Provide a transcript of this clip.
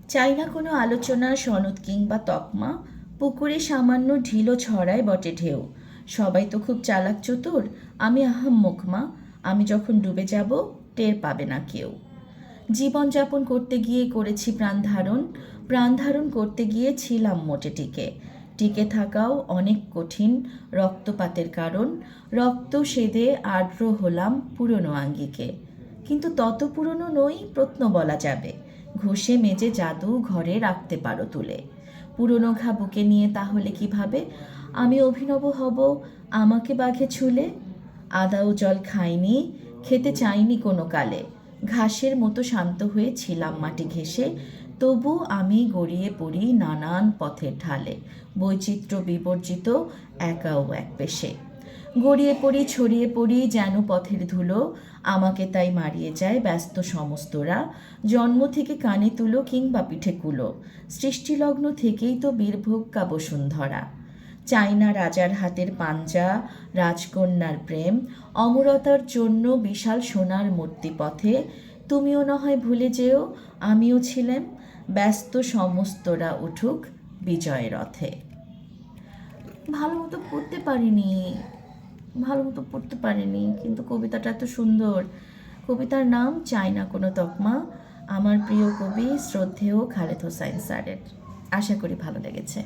চাই না কোনো আলোচনা, সনদ কিংবা তকমা। পুকুরে সামান্য ঢিলও ছড়ায় বটে ঢেউ। সবাই তো খুব চালাক চতুর, আমি আহাম্মক মা। আমি যখন ডুবে যাব, টের পাবে না কেউ। জীবনযাপন করতে গিয়ে করেছি প্রাণ ধারণ, প্রাণ ধারণ করতে গিয়ে ছিলাম মোটে টিকে। টিকে থাকাও অনেক কঠিন রক্তপাতের কারণ। রক্ত সেদে আর্দ্র হলাম পুরনো আঙ্গিকে। কিন্তু তত পুরনো নই প্রত্ন বলা যাবে। ঘষে মেজে জাদু ঘরে রাখতে পারো তুলে। পুরনো ঘা বুকে নিয়ে তাহলে কিভাবে আমি অভিনব হব আমাকে বাঘে ছুলে? আদা ও জল খাইনি, খেতে চাইনি কোনো কালে। ঘাসের মতো শান্ত হয়ে ছিলাম মাটি ঘেঁষে। তবু আমি গড়িয়ে পড়ি নানান পথের ঢালে। বৈচিত্র্য বিবর্জিত একাও এক পেশে। গড়িয়ে পড়ি ছড়িয়ে পড়ি যেন পথের ধুলো। আমাকে তাই মারিয়ে যায় ব্যস্ত সমস্তরা। জন্ম থেকে কানে তুলো কিংবা পিঠে কুলো। সৃষ্টিলগ্ন থেকেই তো বীরভোগ্যা বসুন্ধরা। চাই না রাজার হাতের পাঞ্জা, রাজকন্যার প্রেম। অমরতার জন্য বিশাল সোনার মূর্তি পথে। তুমিও না হয় ভুলে যেও আমিও ছিলাম। ব্যস্ত সমস্তরা উঠুক বিজয় রথে। ভালো মতো পড়তে পারিনি, কিন্তু কবিতাটা এত সুন্দর। কবিতার নাম চাই না কোনো তকমা, আমার প্রিয় কবি শ্রদ্ধেয় খালেদ হোসাইন স্যারের। আশা করি ভালো লেগেছে।